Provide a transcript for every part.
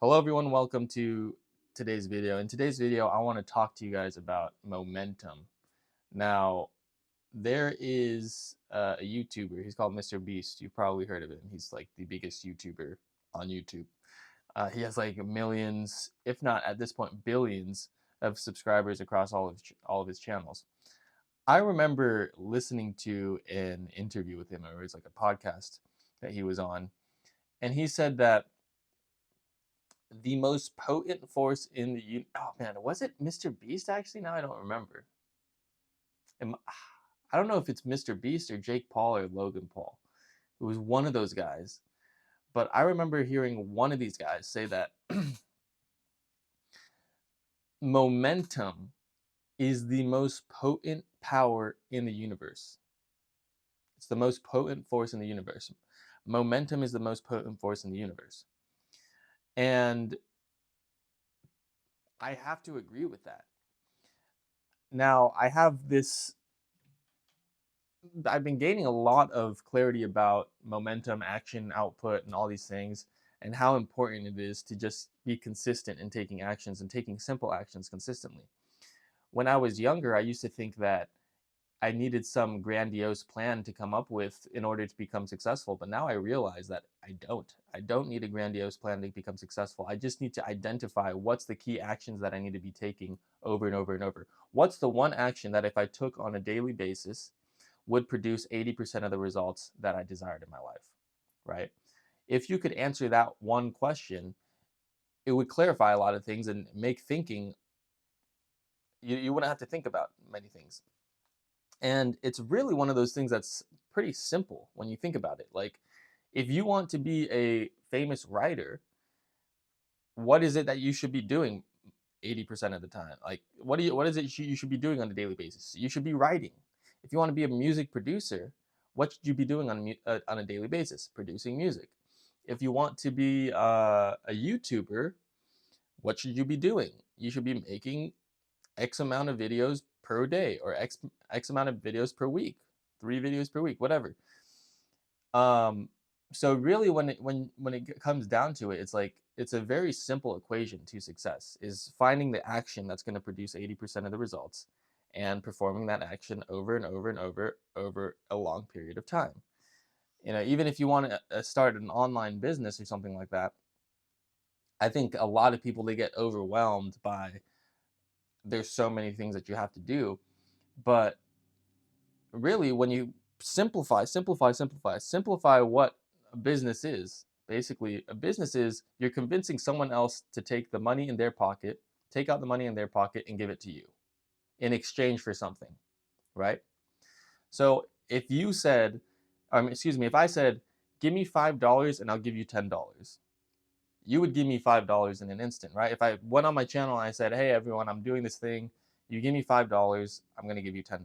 Hello everyone, welcome to today's video. In today's video, I want to talk to you guys about momentum. Now, there is a YouTuber, he's called Mr. Beast. You've probably heard of him. He's like the biggest YouTuber on YouTube. He has like millions, if not at this point, billions of subscribers across all of his channels. I remember listening to an interview with him, or it was like a podcast that he was on, and he said that the most potent force in the oh man, was it Mr. Beast actually? Now I don't remember. Am, I don't know if it's Mr. Beast or Jake Paul or Logan Paul. It was one of those guys. But I remember hearing one of these guys say that momentum is the most potent power in the universe. It's the most potent force in the universe. Momentum is the most potent force in the universe. And I have to agree with that. Now, I've been gaining a lot of clarity about momentum, action, output, and all these things, and how important it is to just be consistent in taking actions and taking simple actions consistently. When I was younger, I used to think that I needed some grandiose plan to come up with in order to become successful, but now I realize that I don't. I don't need a grandiose plan to become successful. I just need to identify what's the key actions that I need to be taking over and over and over. What's the one action that if I took on a daily basis would produce 80% of the results that I desired in my life, right? If you could answer that one question, it would clarify a lot of things and make thinking, you wouldn't have to think about many things. And it's really one of those things that's pretty simple when you think about it. Like, if you want to be a famous writer, what is it that you should be doing 80% of the time? Like, what is it you should be doing on a daily basis? You should be writing. If you want to be a music producer, what should you be doing on a daily basis? Producing music. If you want to be a YouTuber, what should you be doing? You should be making X amount of videos per day, or X amount of videos per week, 3 videos per week, whatever. Um, so really, when it comes down to it, it's like it's a very simple equation to success: is finding the action that's going to produce 80% of the results, and performing that action over and over and over a long period of time. Even if you want to start an online business or something like that, I think a lot of people, they get overwhelmed by there's so many things that you have to do, but really, when you simplify what a business is. Basically, a business is you're convincing someone else to take the money in their pocket, take out the money in their pocket and give it to you in exchange for something, right? So if I said, give me $5 and I'll give you $10, you would give me $5 in an instant, right? If I went on my channel and I said, hey everyone, I'm doing this thing, you give me $5, I'm gonna give you $10.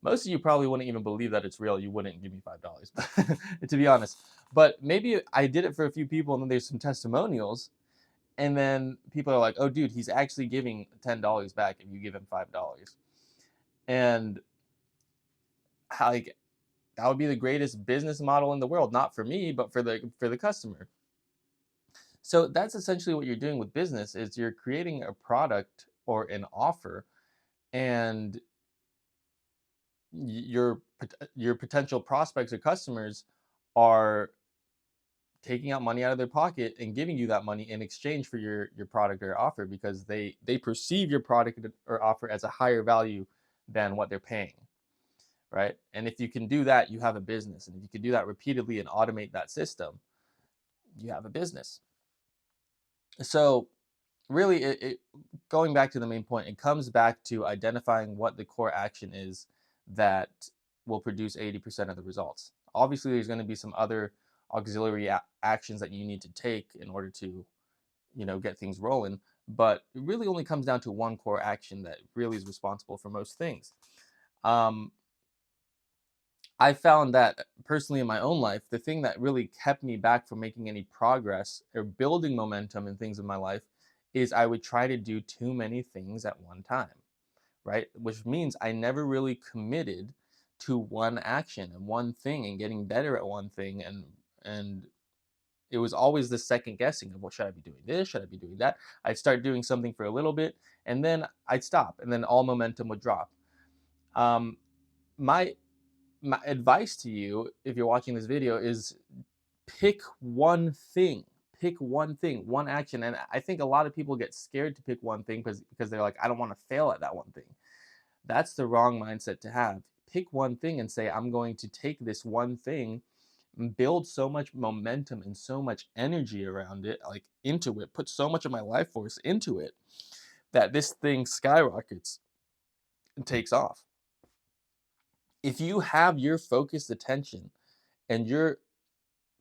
Most of you probably wouldn't even believe that it's real. You wouldn't give me $5, to be honest. But maybe I did it for a few people, and then there's some testimonials, and then people are like, "Oh, dude, he's actually giving $10 back if you give him $5." And like that would be the greatest business model in the world, not for me, but for the customer. So that's essentially what you're doing with business: is you're creating a product or an offer, and your potential prospects or customers are taking out money out of their pocket and giving you that money in exchange for your product or offer, because they perceive your product or offer as a higher value than what they're paying, right? And if you can do that, you have a business. And if you can do that repeatedly and automate that system, you have a business. So really, going back to the main point, it comes back to identifying what the core action is that will produce 80% of the results. Obviously, there's going to be some other auxiliary actions that you need to take in order to, get things rolling. But it really only comes down to one core action that really is responsible for most things. Um, I found that personally in my own life, the thing that really kept me back from making any progress or building momentum in things in my life is I would try to do too many things at one time, right? Which means I never really committed to one action and one thing and getting better at one thing and it was always the second guessing of, what should I be doing this? Should I be doing that? I'd start doing something for a little bit, and then I'd stop, and then all momentum would drop. Um, my my advice to you, if you're watching this video, is pick one thing. Pick one thing, one action. And I think a lot of people get scared to pick one thing because they're like, I don't want to fail at that one thing. That's the wrong mindset to have. Pick one thing and say, I'm going to take this one thing and build so much momentum and so much energy around it, like into it, put so much of my life force into it, that this thing skyrockets and takes off. If you have your focused attention and you're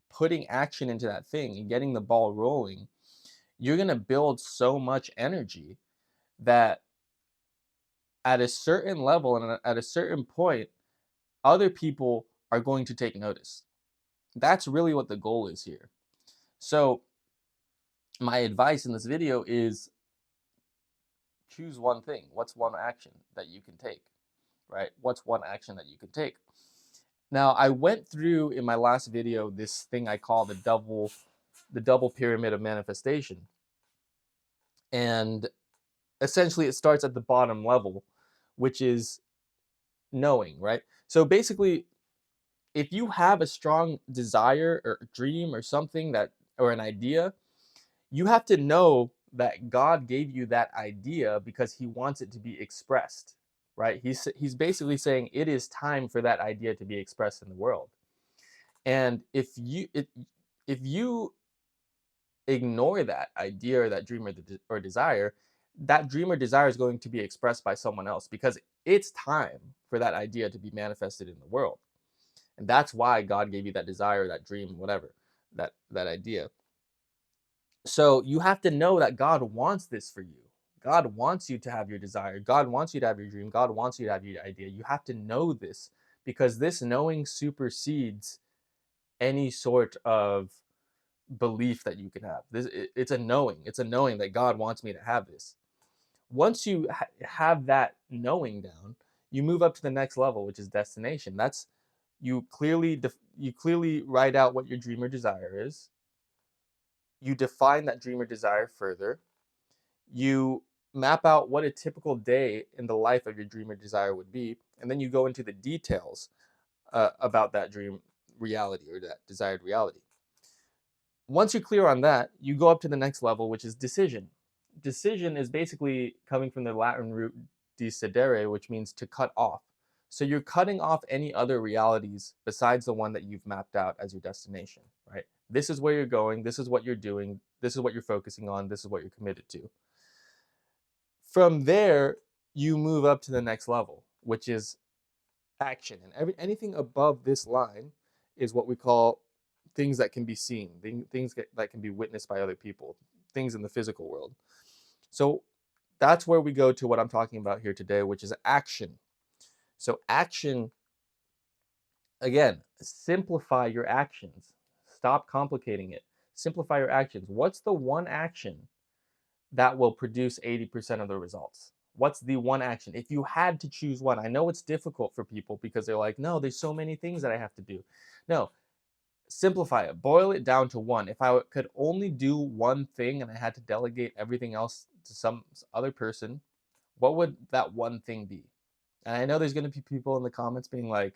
putting action into that thing and getting the ball rolling, you're going to build so much energy that at a certain level and at a certain point, other people are going to take notice. That's really what the goal is here. So, my advice in this video is choose one thing. What's one action that you can take, right? What's one action that you can take? Now, I went through in my last video this thing I call the double pyramid of manifestation. And essentially it starts at the bottom level, which is knowing, right? So basically, if you have a strong desire or dream or something that, or an idea, you have to know that God gave you that idea because he wants it to be expressed, right? He's basically saying it is time for that idea to be expressed in the world. And if you ignore that idea or that dream or desire, that dream or desire is going to be expressed by someone else because it's time for that idea to be manifested in the world. And that's why God gave you that desire, that dream, whatever, that idea. So you have to know that God wants this for you. God wants you to have your desire. God wants you to have your dream. God wants you to have your idea. You have to know this because this knowing supersedes any sort of belief that you can have. It's a knowing. It's a knowing that God wants me to have this. Once you have that knowing down, you move up to the next level, which is destination. That's you clearly write out what your dream or desire is. You define that dream or desire further. You map out what a typical day in the life of your dream or desire would be, and then you go into the details about that dream reality or that desired reality. Once you're clear on that, you go up to the next level, which is decision. Decision is basically coming from the Latin root decidere, which means to cut off. So you're cutting off any other realities besides the one that you've mapped out as your destination, right? This is where you're going. This is what you're doing. This is what you're focusing on. This is what you're committed to. From there, you move up to the next level, which is action. And anything above this line is what we call things that can be seen, things that can be witnessed by other people, things in the physical world. So that's where we go to what I'm talking about here today, which is action. So action, again, simplify your actions. Stop complicating it. Simplify your actions. What's the one action that will produce 80% of the results? What's the one action? If you had to choose one, I know it's difficult for people because they're like, no, there's so many things that I have to do. No, simplify it, boil it down to one. If I could only do one thing and I had to delegate everything else to some other person, what would that one thing be? And I know there's going to be people in the comments being like,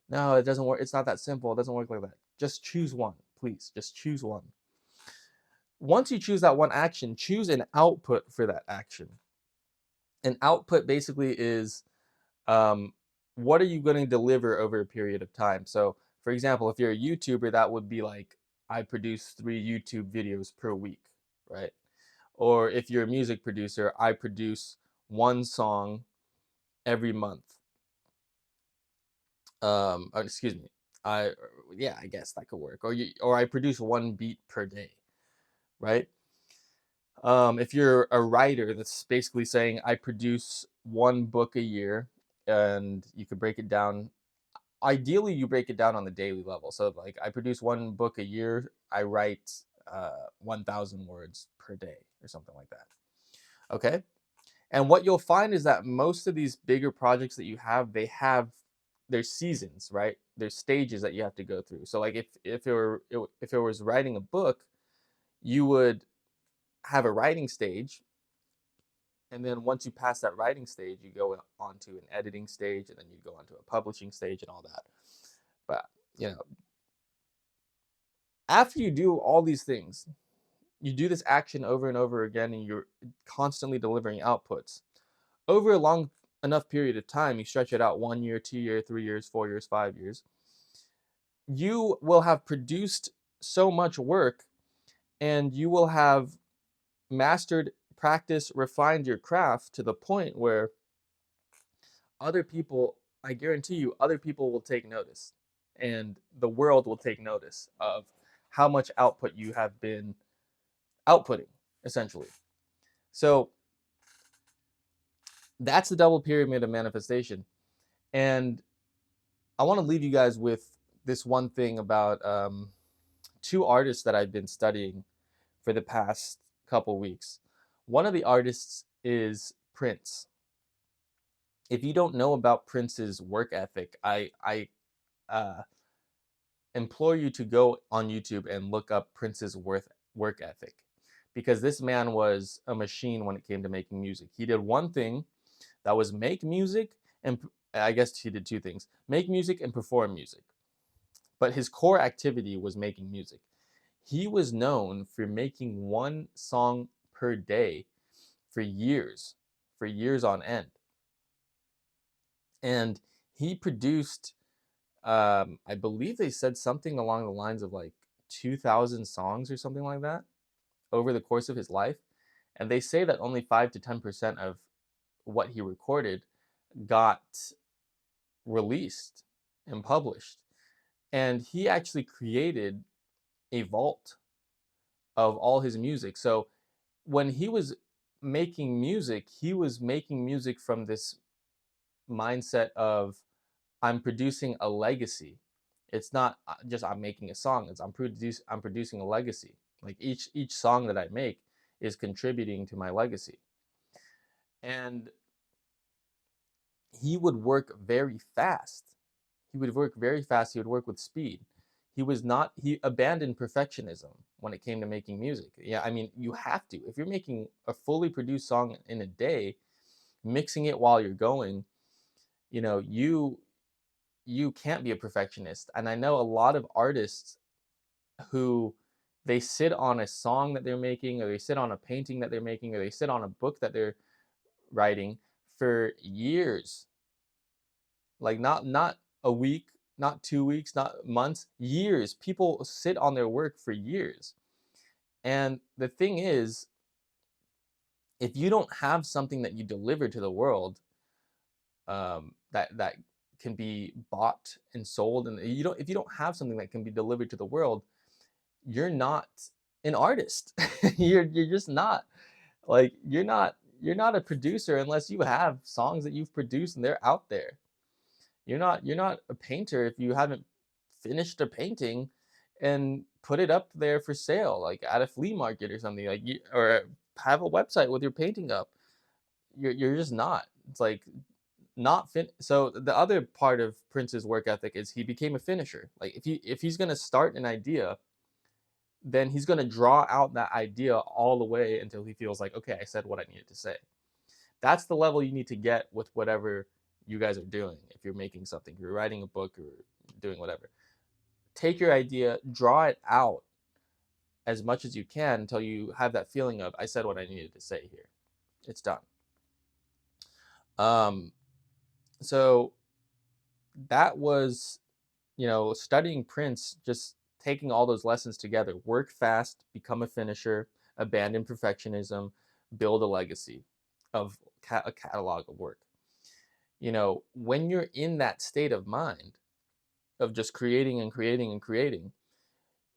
no, it doesn't work. It's not that simple. It doesn't work like that. Just choose one, please. Just choose one. Once you choose that one action, choose an output for that action. An output basically is what are you going to deliver over a period of time? So, for example, if you're a YouTuber, that would be like, I produce 3 YouTube videos per week, right? Or if you're a music producer, I produce 1 song every month. Excuse me. I guess that could work. Or I produce 1 beat per day, right? If you're a writer, that's basically saying I produce 1 book a year, and you could break it down. Ideally, you break it down on the daily level. So, like, I produce 1 book a year. I write 1,000 words per day, or something like that. Okay. And what you'll find is that most of these bigger projects that you have, they there's seasons, right? There's stages that you have to go through. So like if it was writing a book, you would have a writing stage, and then once you pass that writing stage, you go on to an editing stage, and then you go on to a publishing stage and all that. But you know, after you do all these things, you do this action over and over again, and you're constantly delivering outputs over a long enough period of time. You stretch it out 1 year, 2 year, 3 years, 4 years, 5 years. You will have produced so much work, and you will have mastered, practiced, refined your craft to the point where other people, I guarantee you, other people will take notice, and the world will take notice of how much output you have been outputting, essentially. So that's the double pyramid of manifestation. And I want to leave you guys with this one thing about two artists that I've been studying for the past couple weeks. One of the artists is Prince. If you don't know about Prince's work ethic, I uh, implore you to go on YouTube and look up Prince's work ethic, because this man was a machine when it came to making music. He did one thing, that was make music, and I guess he did two things: make music and perform music. But his core activity was making music. He was known for making one song per day for years on end. And he produced, I believe they said something along the lines of like 2,000 songs or something like that over the course of his life. And they say that only 5 to 10% of what he recorded got released and published. And he actually created a vault of all his music. So when he was he was making music from this mindset of, I'm producing a legacy. It's not just I'm making a song. It's I'm producing a legacy. Like each song that I make is contributing to my legacy. And he would work very fast. He would work very fast. He would work with speed. He abandoned perfectionism when it came to making music. Yeah, I mean, you have to. If you're making a fully produced song in a day, mixing it while you're going, you know, you can't be a perfectionist. And I know a lot of artists who, they sit on a song that they're making, or they sit on a painting that they're making, or they sit on a book that they're writing for years. Like not a week, not 2 weeks, not months, years. People sit on their work for years. And the thing is, if you don't have something that you deliver to the world, that can be bought and sold, and if you don't have something that can be delivered to the world, you're not an artist. You're just not. Like you're not a producer unless you have songs that you've produced and they're out there. You're not a painter if you haven't finished a painting and put it up there for sale, like at a flea market or something, like or have a website with your painting up. You're just not. It's like not fin. So the other part of Prince's work ethic is he became a finisher. Like if he's gonna start an idea, then he's gonna draw out that idea all the way until he feels like, okay, I said what I needed to say. That's the level you need to get with whatever you guys are doing. If you're making something, if you're writing a book or doing whatever, take your idea, draw it out as much as you can until you have that feeling of, I said what I needed to say here. It's done. Um, so that was, studying Prince, just taking all those lessons together: work fast, become a finisher, abandon perfectionism, build a legacy of a catalog of work. When you're in that state of mind of just creating and creating and creating,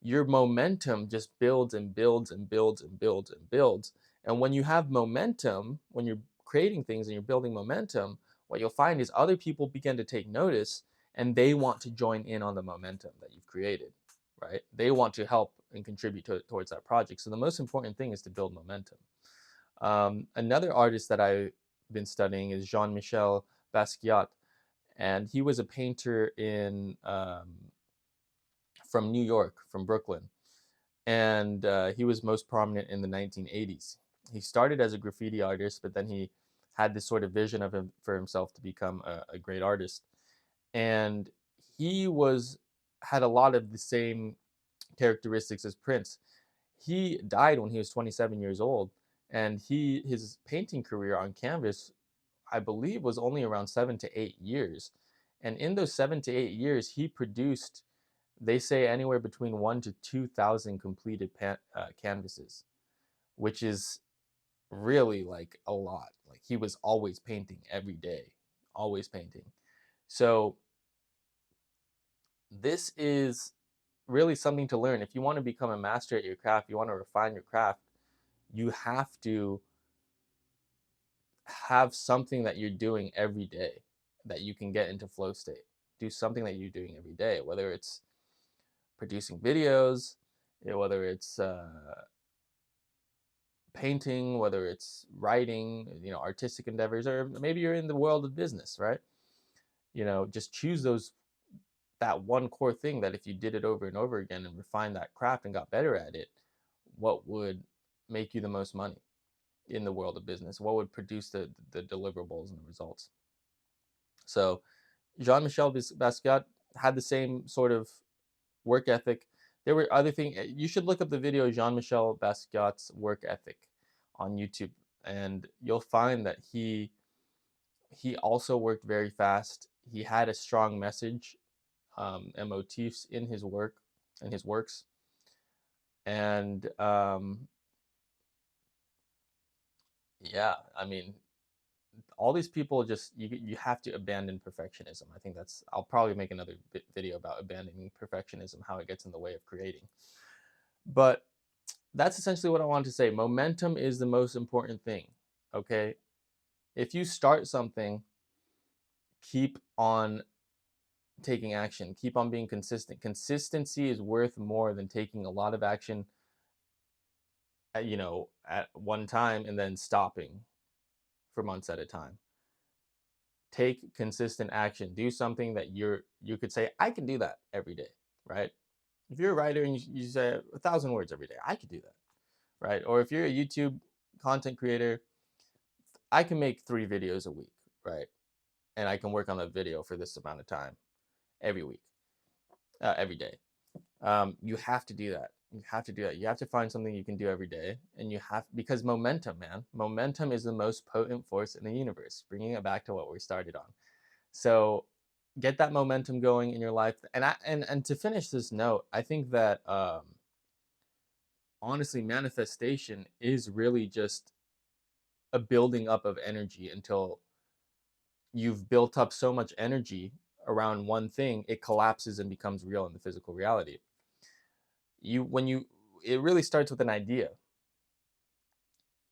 your momentum just builds and builds and builds and builds and builds. And when you have momentum, when you're creating things and you're building momentum, what you'll find is other people begin to take notice, and they want to join in on the momentum that you've created, right? They want to help and contribute towards that project. So the most important thing is to build momentum. Another artist that I've been studying is Jean-Michel Basquiat. and he was a painter in from New York, from Brooklyn, and he was most prominent in the 1980s. He started as a graffiti artist, but then he had this sort of vision of him for himself to become a great artist, and he was had a lot of the same characteristics as Prince. He died when he was 27 years old, and his painting career on canvas, I believe, was only around 7 to 8 years. And in those 7 to 8 years, he produced, they say, anywhere between 1 to 2,000 completed canvases, which is really like a lot. Like he was always painting every day, always painting. So this is really something to learn. If you want to become a master at your craft, you want to refine your craft, you have to have something that you're doing every day that you can get into flow state. Do something that you're doing every day, whether it's producing videos, whether it's painting, whether it's writing, artistic endeavors, or maybe you're in the world of business, right? Just choose that one core thing that if you did it over and over again and refined that craft and got better at it, what would make you the most money in the world of business? What would produce the deliverables and the results? So Jean-Michel Basquiat had the same sort of work ethic. There were other things. You should look up the video Jean-Michel Basquiat's work ethic on YouTube, and you'll find that he also worked very fast. He had a strong message and motifs in his work and his works, and yeah, I mean, all these people, just you have to abandon perfectionism. I think I'll probably make another video about abandoning perfectionism, how it gets in the way of creating. But that's essentially what I wanted to say. Momentum is the most important thing. Okay, if you start something, keep on taking action, keep on being consistent. Consistency is worth more than taking a lot of action at one time and then stopping for months at a time. Take consistent action. Do something that you could say, I can do that every day, right? If you're a writer and you say 1,000 words every day, I could do that, right? Or if you're a YouTube content creator, I can make 3 videos a week, right? And I can work on a video for this amount of time every week, every day. You have to do that. You have to do that. You have to find something you can do every day, and because momentum, man, momentum is the most potent force in the universe. Bringing it back to what we started on. So, get that momentum going in your life. And to finish this note, I think that honestly, manifestation is really just a building up of energy until you've built up so much energy around one thing, it collapses and becomes real in the physical reality. It really starts with an idea.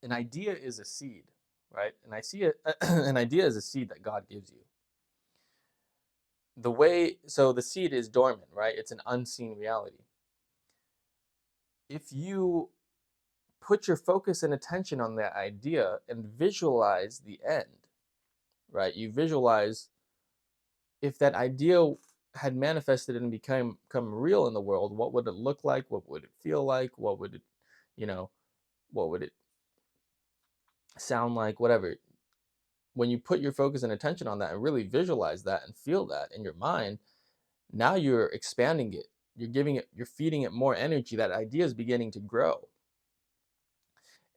An idea is a seed, right? And I see it an idea is a seed that God gives you. So the seed is dormant, right? It's an unseen reality. If you put your focus and attention on that idea and visualize the end, right? You visualize if that idea had manifested and become real in the world, what would it look like? What would it feel like? What would it, you know, what would it sound like? Whatever. When you put your focus and attention on that and really visualize that and feel that in your mind, now you're expanding it. You're feeding it more energy. That idea is beginning to grow.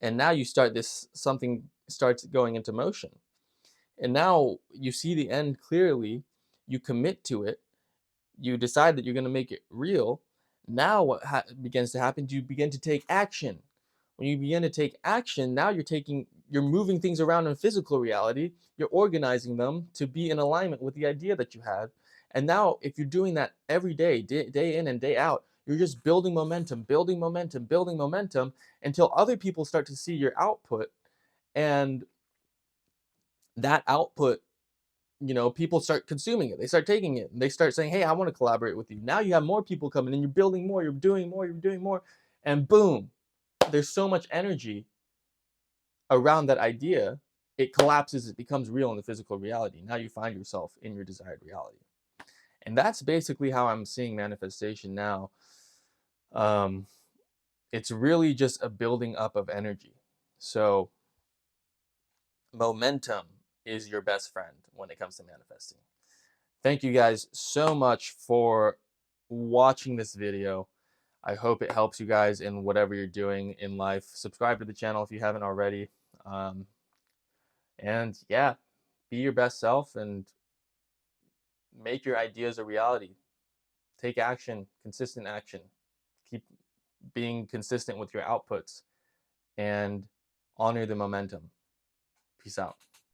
And now something starts going into motion. And now you see the end clearly, you commit to it, you decide that you're going to make it real. Now what begins to happen? You begin to take action. When you begin to take action, now you're moving things around in physical reality. You're organizing them to be in alignment with the idea that you had. And now if you're doing that every day, day in and day out, you're just building momentum, building momentum, building momentum until other people start to see your output. And that output, people start consuming it. They start taking it. And they start saying, hey, I want to collaborate with you. Now you have more people coming and you're building more, you're doing more, you're doing more. And boom, there's so much energy around that idea it collapses, it becomes real in the physical reality. Now you find yourself in your desired reality. And that's basically how I'm seeing manifestation now. Um, it's really just a building up of energy. So momentum is your best friend when it comes to manifesting. Thank you guys so much for watching this video. I hope it helps you guys in whatever you're doing in life. Subscribe to the channel if you haven't already. And yeah, be your best self and make your ideas a reality. Take action, consistent action. Keep being consistent with your outputs and honor the momentum. Peace out.